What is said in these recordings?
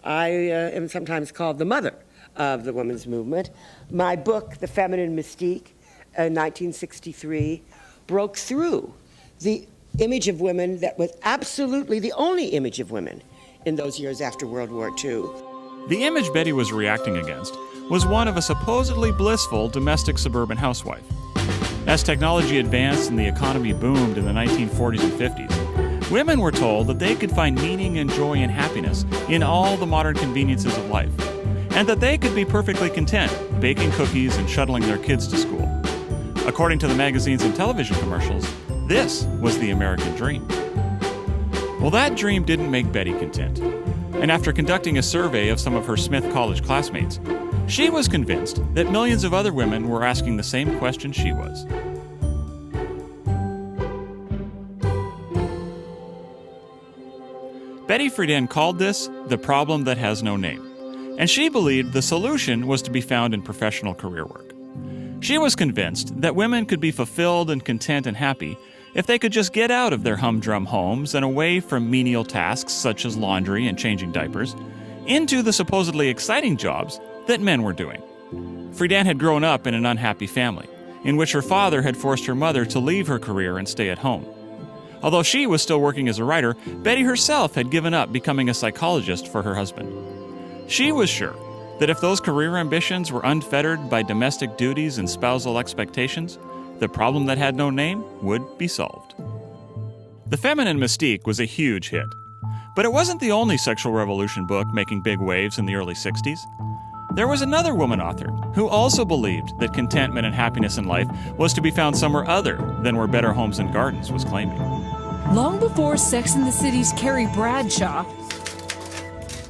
I am sometimes called the mother of the women's movement. My book, The Feminine Mystique, in 1963, broke through the image of women that was absolutely the only image of women in those years after World War II. The image Betty was reacting against was one of a supposedly blissful domestic suburban housewife. As technology advanced and the economy boomed in the 1940s and 50s, women were told that they could find meaning and joy and happiness in all the modern conveniences of life, and that they could be perfectly content baking cookies and shuttling their kids to school. According to the magazines and television commercials, this was the American dream. Well, that dream didn't make Betty content, and after conducting a survey of some of her Smith College classmates, she was convinced that millions of other women were asking the same question she was. Betty Friedan called this the problem that has no name, and she believed the solution was to be found in professional career work. She was convinced that women could be fulfilled and content and happy if they could just get out of their humdrum homes and away from menial tasks such as laundry and changing diapers, into the supposedly exciting jobs that men were doing. Friedan had grown up in an unhappy family, in which her father had forced her mother to leave her career and stay at home. Although she was still working as a writer, Betty herself had given up becoming a psychologist for her husband. She was sure that if those career ambitions were unfettered by domestic duties and spousal expectations, the problem that had no name would be solved. The Feminine Mystique was a huge hit, but it wasn't the only sexual revolution book making big waves in the early 60s. There was another woman author who also believed that contentment and happiness in life was to be found somewhere other than where Better Homes and Gardens was claiming. Long before Sex and the City's Carrie Bradshaw,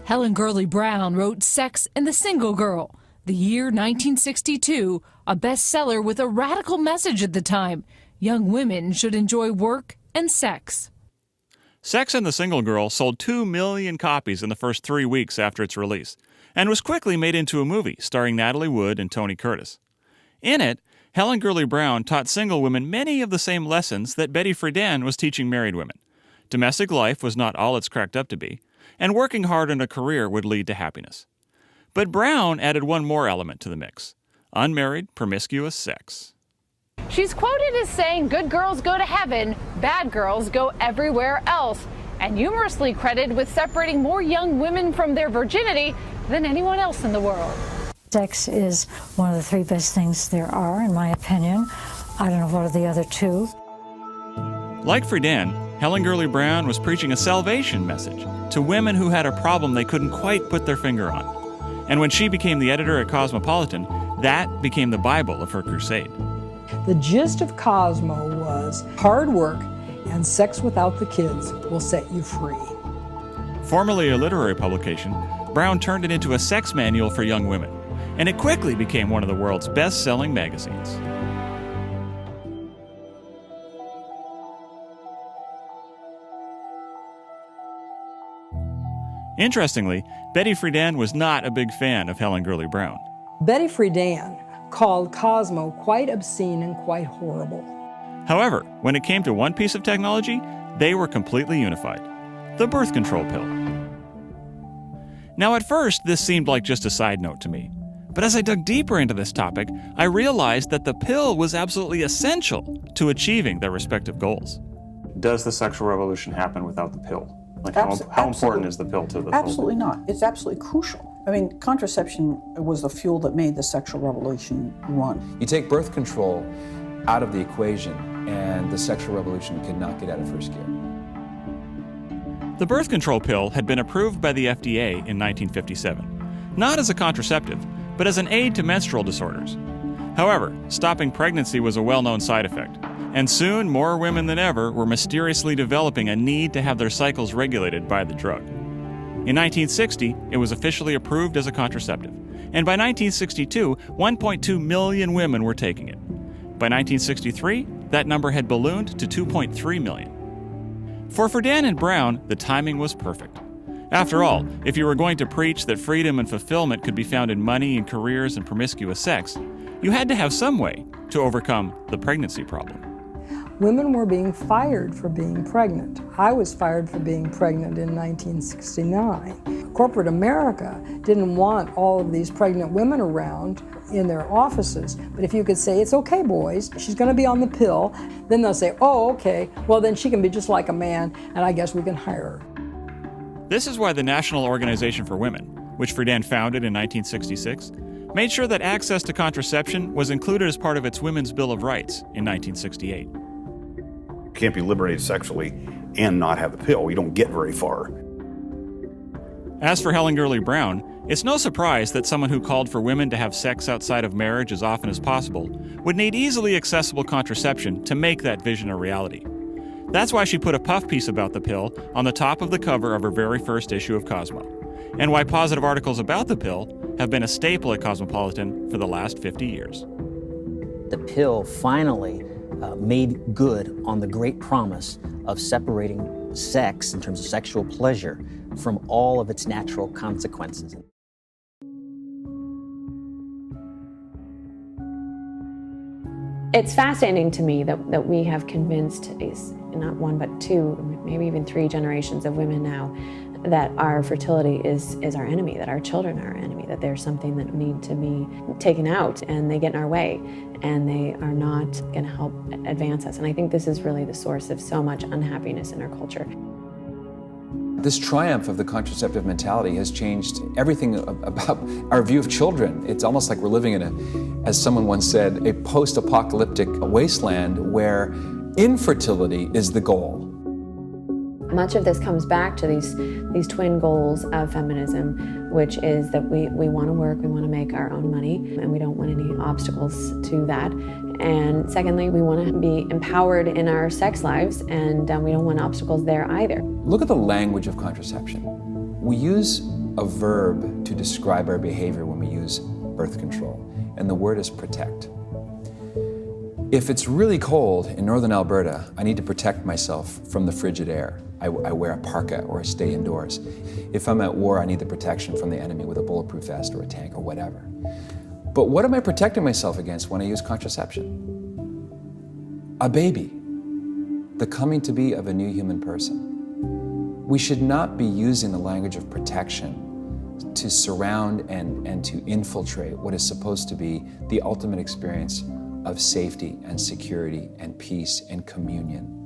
Helen Gurley Brown wrote Sex and the Single Girl, the year 1962, a bestseller with a radical message at the time. Young women should enjoy work and sex. Sex and the Single Girl sold 2 million copies in the first 3 weeks after its release, and was quickly made into a movie starring Natalie Wood and Tony Curtis. In it, Helen Gurley Brown taught single women many of the same lessons that Betty Friedan was teaching married women. Domestic life was not all it's cracked up to be, and working hard in a career would lead to happiness. But Brown added one more element to the mix: unmarried, promiscuous sex. She's quoted as saying good girls go to heaven, bad girls go everywhere else, and humorously credited with separating more young women from their virginity than anyone else in the world. Sex is one of the 3 best things there are, in my opinion. I don't know what are the other 2. Like Friedan, Helen Gurley Brown was preaching a salvation message to women who had a problem they couldn't quite put their finger on. And when she became the editor at Cosmopolitan, that became the Bible of her crusade. The gist of Cosmo was hard work and sex without the kids will set you free. Formerly a literary publication, Brown turned it into a sex manual for young women, and it quickly became one of the world's best-selling magazines. Interestingly, Betty Friedan was not a big fan of Helen Gurley Brown. Betty Friedan called Cosmo quite obscene and quite horrible. However, when it came to one piece of technology, they were completely unified: the birth control pill. Now, at first, this seemed like just a side note to me. But as I dug deeper into this topic, I realized that the pill was absolutely essential to achieving their respective goals. Does the sexual revolution happen without the pill? Like, how important is the pill to the Absolutely not. It's absolutely crucial. I mean, contraception was the fuel that made the sexual revolution run. You take birth control out of the equation, and the sexual revolution could not get out of first gear. The birth control pill had been approved by the FDA in 1957, not as a contraceptive, but as an aid to menstrual disorders. However, stopping pregnancy was a well-known side effect, and soon more women than ever were mysteriously developing a need to have their cycles regulated by the drug. In 1960, it was officially approved as a contraceptive, and by 1962, 1.2 million women were taking it. By 1963, that number had ballooned to 2.3 million. For Friedan and Brown, the timing was perfect. After all, if you were going to preach that freedom and fulfillment could be found in money and careers and promiscuous sex, you had to have some way to overcome the pregnancy problem. Women were being fired for being pregnant. I was fired for being pregnant in 1969. Corporate America didn't want all of these pregnant women around in their offices. But if you could say, it's okay, boys, she's going to be on the pill, then they'll say, oh, okay, well, then she can be just like a man, and I guess we can hire her. This is why the National Organization for Women, which Friedan founded in 1966, made sure that access to contraception was included as part of its Women's Bill of Rights in 1968. You can't be liberated sexually and not have the pill. You don't get very far. As for Helen Gurley Brown, it's no surprise that someone who called for women to have sex outside of marriage as often as possible would need easily accessible contraception to make that vision a reality. That's why she put a puff piece about the pill on the top of the cover of her very first issue of Cosmo, and why positive articles about the pill have been a staple at Cosmopolitan for the last 50 years. The pill finally made good on the great promise of separating sex, in terms of sexual pleasure, from all of its natural consequences. It's fascinating to me that we have convinced not one but two, maybe even three generations of women now that our fertility is our enemy, that our children are our enemy, that there's something that need to be taken out and they get in our way and they are not going to help advance us. And I think this is really the source of so much unhappiness in our culture. This triumph of the contraceptive mentality has changed everything about our view of children. It's almost like we're living in as someone once said, a post-apocalyptic wasteland where infertility is the goal. Much of this comes back to these twin goals of feminism, which is that we want to work, we want to make our own money, and we don't want any obstacles to that. And secondly, we want to be empowered in our sex lives, and we don't want obstacles there either. Look at the language of contraception. We use a verb to describe our behavior when we use birth control, and the word is protect. If it's really cold in northern Alberta, I need to protect myself from the frigid air. I wear a parka or I stay indoors. If I'm at war, I need the protection from the enemy with a bulletproof vest or a tank or whatever. But what am I protecting myself against when I use contraception? A baby, the coming to be of a new human person. We should not be using the language of protection to surround and to infiltrate what is supposed to be the ultimate experience of safety and security and peace and communion.